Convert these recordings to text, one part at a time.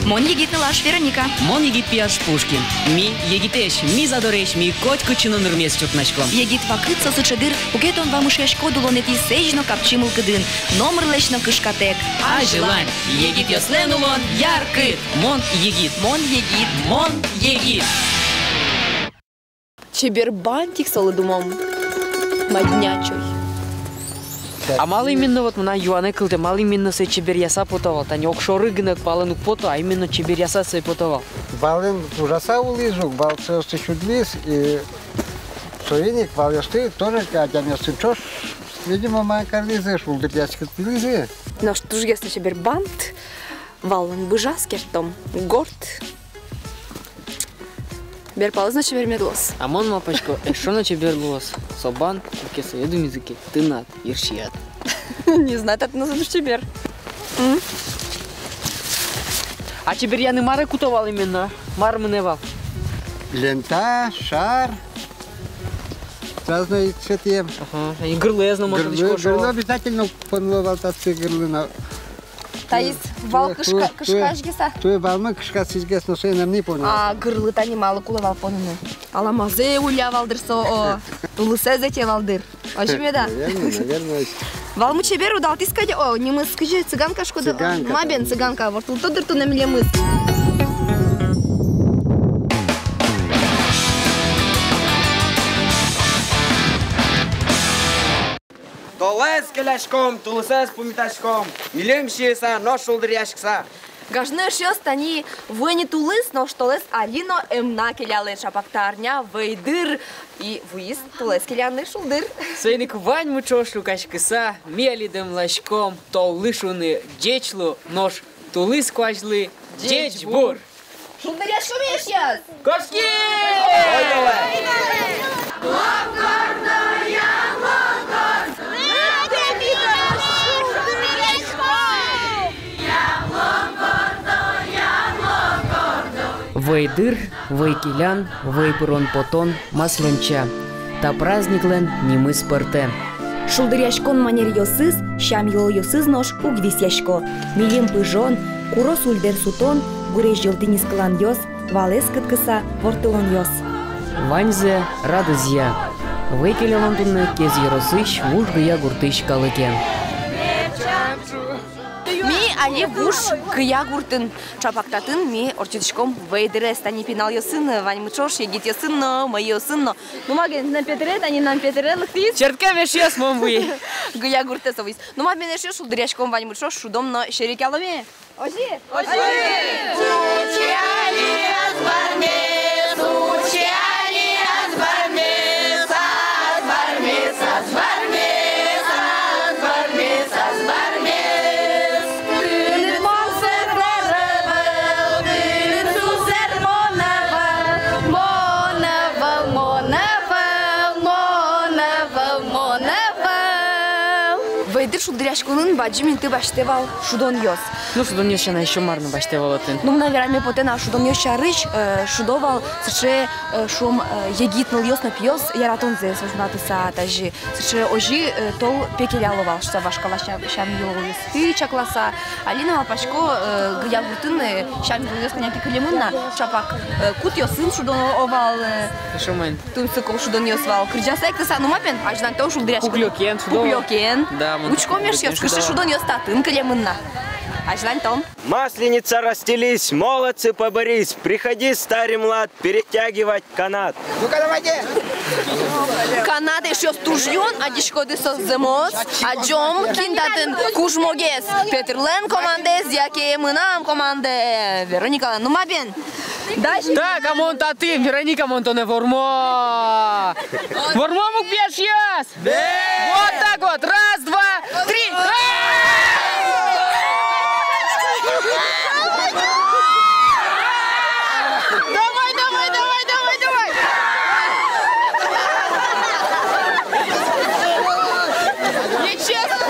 Мон егитны лаш Вероника. Мон егит пияш Пушкин. Ми егитеш, ми задореш, ми котку чинон рмес чутначком. Егит вакыт сосычыдыр, угетон вамышешко дулонети сежно капчимыл кыдын. Номер лечно кышкатек. А желань, егит яслен улон, яркыт. Мон егит. Мон егит. Мон егит. Чебер бантик солы думам. Маднячой. А мало именно вот на юане кылды, мало именно се чебер яса потовал. Тани окшоры гынак балыну пото, а именно чебер яса се потовал. Балын ужаса улизук, бал цёсты чудлис и союзник бал ясты тоже катями сычош. Видимо, моя карлизы шулдыр яскет пилизы. Но что ж если чебер бант, валын быжас кертом, горд. Бер палыз на чебер медлос. А мон мапачко, что на чебер лос? Собан, кеса еду мизыки, ты над, ершият. Не знаю, это назовешь чебер. А чебер я не мары кутовал именно, мары мневал. Лента, шар, разные цветы. Ага, и гырлы я знаю, можно Гырлы обязательно понловал татцы гырлы. Таис, вал кышкаш геса. Той балмы кышка сизгес, но сой не понял. А гырлы тани мало кулавал понуны. Аламазе уля валдырсо о. Тулысе зете валдыр. Ожимеда. Наверное. Валмы чебер удал тискаде о, не мы скажи цыганка шкода. Мабен цыганка, вот тут тодыр ту намиле мыс. Толес келешком, тулысес пумиташком. Милем шиеса, но шулдыр яшкса. Гажны шиос тани войни тулыс, но штолес алино эмна келялы шапактарня вейдыр и вуиз тулес келяны шулдыр. Сейник вань мучош лукашкыса, мелидем лашком, тол лышуны дечлу, нож тулыс кважлы, деч бур. Шулдыр яшкомеш яз! Кошки! Ой, давай! Вейдыр, вейкилян, вейпурон потон, масленча. Та праздниклен нимы спорте. Шулдыр яшкон манер йосыз, шам йол йосыз нож угвис яшко. Милим пыжон, курос ульдер сутон, гуреш жылтынис кылан йос, валес кыткыса, вортылон йос. Ваньзе радызья. Вейкилялан тунны кез еросыш, вужгыя гуртыш калыке. Ми али буш кыя гуртын чапактатын ми орчитишком вейдере стани пинал йосын, вань мычош егит йосын, май йосын. Ну маген на петере, тани нам петере лыхтис. Чертке вешес мон буи. Гыя гурте совис. Ну ма мене шеш шулдыр яшком вань мычош шудом на шерикаломе. Ози! Ози! Сучали азбарме, сучали азбарме, азбарме, азбарме, азбарме, азбарме. Вейдыр шулдыряшкунын баджи минты баштевал шудон йос. Ну, шудон йос шана еще марно баштевал атын. Ну, наверное, потена шудон йос шарыч, шудовал сыше шум егитнул йос на пьос, яратон зе сожнатыса тажи. Сыше ожи тол пекеляловал, что вашкала шам йос ты чакласа. Алина апашко ягутын шам йос коняки кылемынна, шапак кут йосын шудон овал. Шумен. Тунцыков шудон йос вал. Крыджаса эктыса, ну мапен, аждан то шулдыряшкун. Куклёкен шудовал. Куклёкен. Да, Учком еш йос, кышты шудон йос татын кылемынна. Аждан том. Масленица расстелись, молодцы поборись. Приходи, старый млад, перетягивать канат. Ну-ка, давайте! Канат еще стужьон, а дишкоды созземос, а джом киндатын кушмогес. Петрлен командес, яке мынам команде. Вероника, ну мабен. Так, а мон таты, Вероника Монтоне вормо. Вормо мук пьешь яс. Вот так вот, раз, два, три. Давай, давай, давай, давай, давай. Нечестно.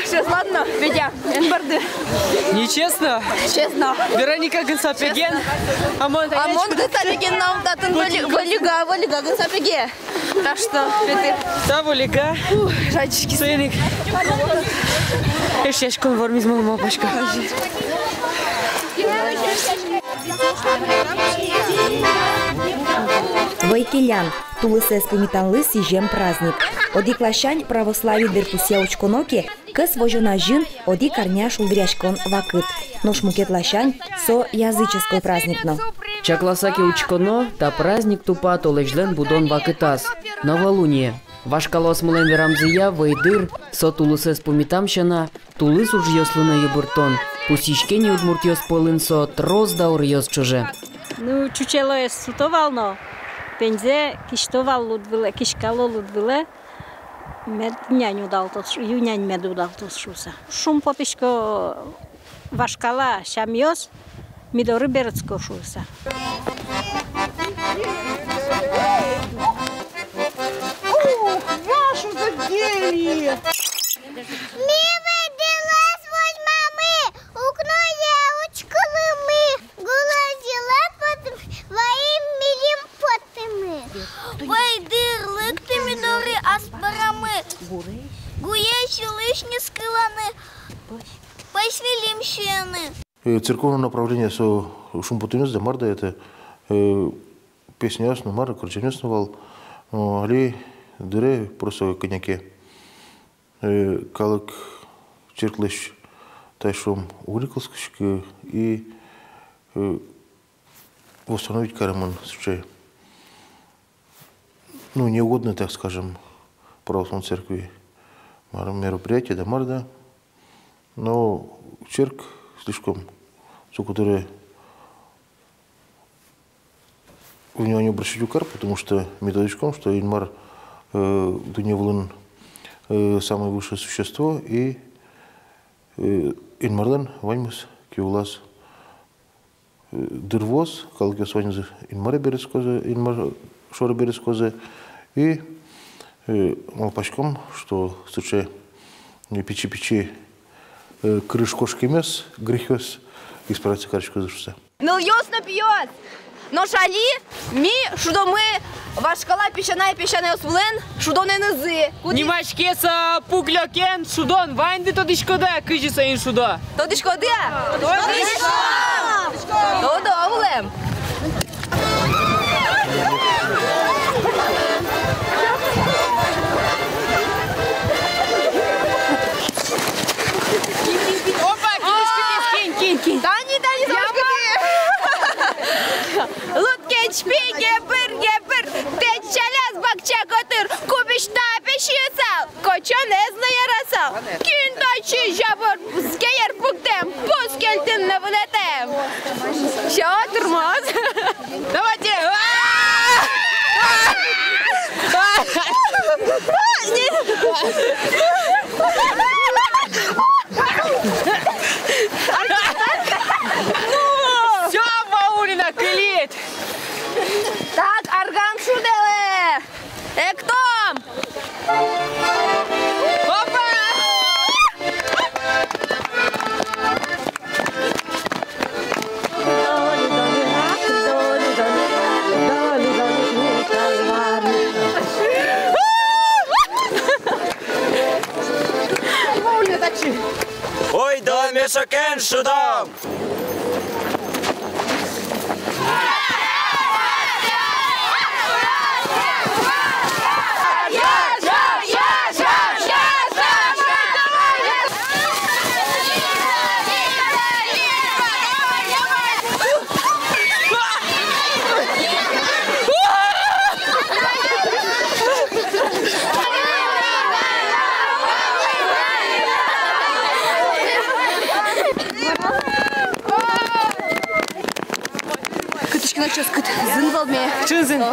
Сейчас, ладно, Петя, энбарды. Нечестно? Честно. Вероника Гансапеген. Амон Гансапеген нам татын валига Гансапеге. Так что, Петя. Да, валига. Жачки. Сыник. Эш яшкон вормиз малым апашка. Вайкелян, тулысы спумитанлы сижем праздник. Оди клащань православие дерпуся учконоки, кыс вожена жин, оди корня шулдряшкон вакыт. Нож мукет лащань со языческой праздникно. Чакласаки учконо, та праздник тупа толежлен будон вакытас. Новолуние. Вашкалос мылен верамзыя, вайдыр, со тулысы спумитамщана, тулыс уж ёслына ебуртон. Пусичкени удмуртьёс полын со троз даур ёс чуже. Ну, чучело сутовално. Пензе киштовал лудвиле, кишкало лудвиле. Мед няню дал тот, юнянь меду дал тот шуса. Шум попишко вашкала шамьёс, мидоры берецко шуса. Вашу задели! Вайдырлык тимидоры аспарамы. Гуещи лишние скыланы. Посвелим щены. Церковное направление со шумпутыныз да марда это песня ясно мара корченесный вал али дыре просто коньяке калык черклыш тайшом угрикалскишки и восстановить караман случай. Ну, неугодно, так скажем, православной церкви мероприятие, да марда, но церковь слишком, за которой в него не обращать укар, потому что методичком, что Инмар Дуневлын самое высшее существо, и Инмарлен Ваймус Киулас Дырвоз, Калкиос Ванизы Инмара Берескоза, Инмар Шора Берескоза, и малпачком, что в случае печи крышкошки мес, грехёс, исправится карочку за шуса. Ну, ясно пьет! Но шали, ми, шудо мы, вашкала песчаная освлен, шудо не нызы. Нимашкеса пуклёкен, шудон, вайнды тодышкода, кыжиса ин шудо. Тодышкода? Тодо, улем. Тани, Луткеч, гебер, ты челяс бакча котыр, кубиш та пешицал, кочо не знає расал. Кіндачі жабор, згеєр пуктем, пускельтин не вулетем. Що, тормоз? Давайте. Все, Баулина, клит! Так, орган шуделе! Эктом! Опа! Ой, да мешакен шудом! Сейчас кыт зын балме. Чызын?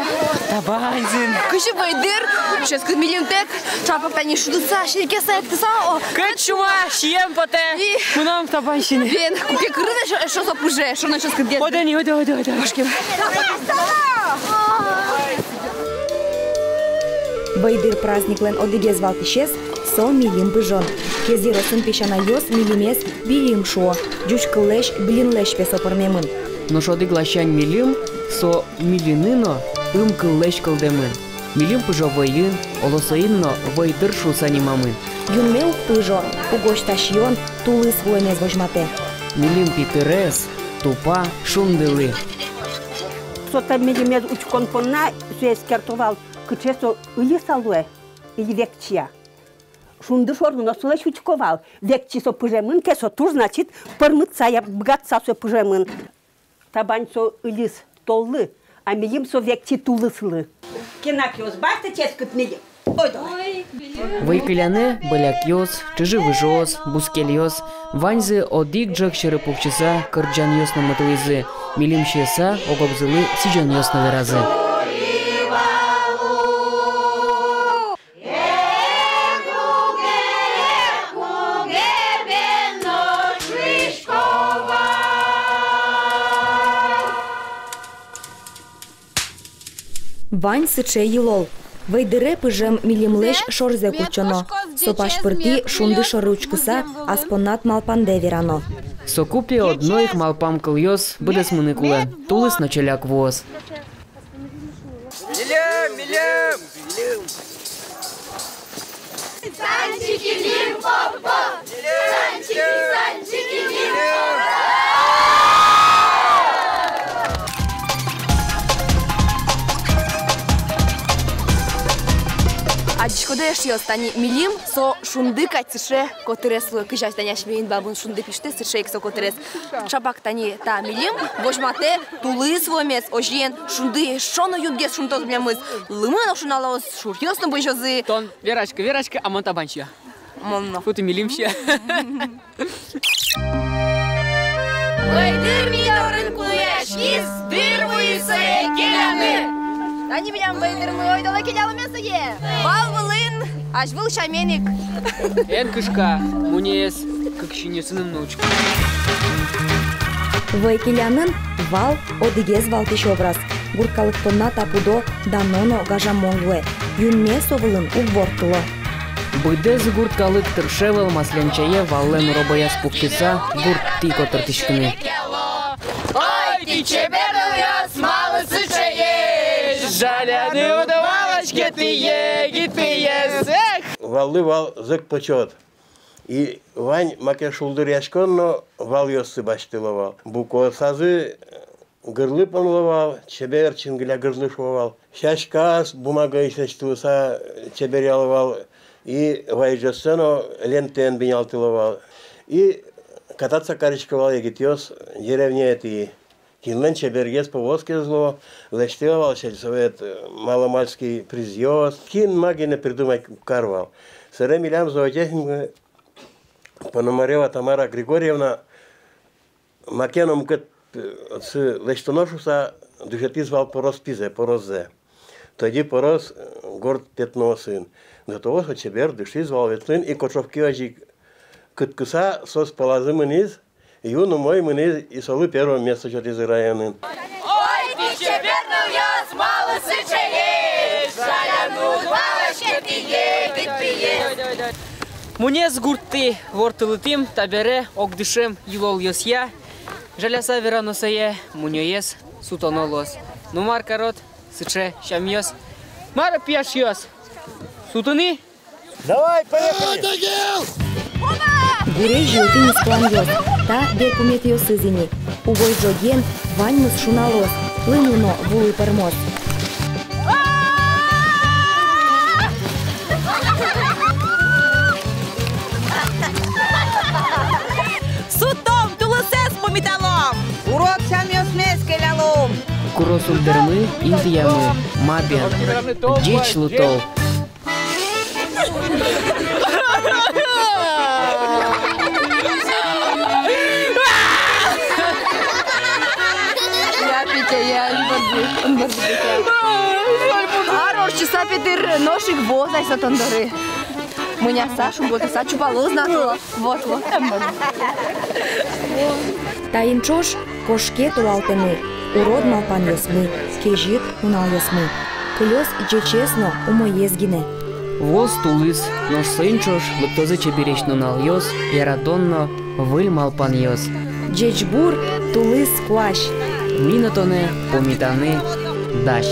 Табай зын. Кышы вайдыр. Сейчас кыт милимтек. Чапакта не шудыса, шеркеса эктыса. Кыт шума, шием поте. Мунам табайшины. Бен, куке кырыны шо запуже. Шо на сейчас кыт дед. Одани, ода. Башкем. Вайдыр праздниклен одыгез валтышес, со милим быжон. Кезиросын пешана йос милимес билим шо. Джуч кылеш блинлеш песопырмемын. Но шоды глащань милим, со милиныно кылеш кылдемын. Милим пыжо вайын, олосоинно вайдыр шусанимамын. Юнмеук пыжо, угош ташьон, тулыс военез вожмате. Милим питерес, тупа шундили. Сота милимез учкон понна суес кертовал кычесо или салуэ или векчия. Шунды шорну носула учковал. Векчи со пыжемын, кесо тур, значит, пырмытца я бгатца со пыжемын. Табань со илис толлы, а милим со векчи тулыслы. Кенакиос, башта ческут милим. Вайкаляне, балякьос, чиживыжос, бускельос, ваньзы одик джак черепухчиса, кырджаньос на матылызы, милимщеса, огобзылы, сиджаньос на веразы. Вань сыче йылол. Вайдыре пыжем милимлеш шорзе кучоно. Сопаш пырти шунды шоручкыса аспонат малпанде верано. Сокупе одноих малпам кыльос, быдес мыныkulе, тулыс началяк воз. Милем, милем! Санчики лим-поп-по! Санчики лим-поп-по! Адишкода стани милим со шунды катише котыреслы кыжась таняш мейн бабун шунды пиште сыршейк со котерес. Чабак тани та милим бошмате тулы свомес ожен шунды шоно юдгес шунтоз блямыз. Лымано шуналос шурьёсно божозы. Тон, Верочка, а мон табанчия. Монно. Фу ты милимщия. Вайдыр минорын кулеш, издыр вуйсы келяны. Они меня вайдырны ойдала келялы месае. Вал вылын, аж выл шаменик. Эн кышка, мунес, как щенесыным внучка. Вайкелянын вал одигез валтиш образ. Гуркалык тонна тапудо даноно гажамонгуэ. Юнме совылын угвортыло. Быдез гурткалык тыршевал масленчае валлен робояс пухтиса гурт тико тыртишкыны. Ой, ты чеберный яс, мало сычаешь! Жаляны удавалочки ты ес! Эх! Валлы вал зык почет. И вань маке шулдыряшконно вал йоссы баштылывал. Буко сазы гырлы понлывал, чебер чингля гырлы шовал. Шашкас бумага исештуса чебер ялывал. И вайджассено лентен бинялтылывал. И кататься каричковал егитьос деревне эти. Кинлен чебергес повозки зло, лештылывал сельсовет маломальский призьёс. Кин маги не придумать карвал. Сыре милям зоотехника Пономарева Тамара Григорьевна макеном кът с лештоношуса душети звал порос пизе, пороззе. Тоді порос горд пятного сын. До того, що чебер душі звал ветлин і кочовки ажі кыткыса сос полазы мыниз, юну мой мыниз и солы первого места чоти зыраянын. Ой, ты чеберный яс, мало сычаешь! Жаляну удавалочки ты ес! Мунес гурты вортылытым, табере огдышем йылол йосья. Жаляса вераносае, муньоес сутонолос. Нумар карот, сыче шамьёс. Мара пьяш йос. Сутыны? Давай, поехали! Гурей жылтын скланьёс, та дерпумет йосызини. Угой джоген, ваньмус шуналос, лымуно вулы пермос. Сутом, тулысес по металлом! Урок шамьёс мескелялом! Куросул дермы, интиямы, мабен, дичь лутол. Арор часа петер ношик возай сатандары. Меня Сашу вот Сачу полозна. Вот. Таинчош кошке толалтыны. Урод малпан йосмы, кежит унал йосмы. Кылёс честно умоезгине. Воз тулыс, нож сынчош, лыктозы чеберечно нал-йос, ярадонно выль малпан йос. Джечбур тулыс куаш. Минотоне, помитаны, дащ.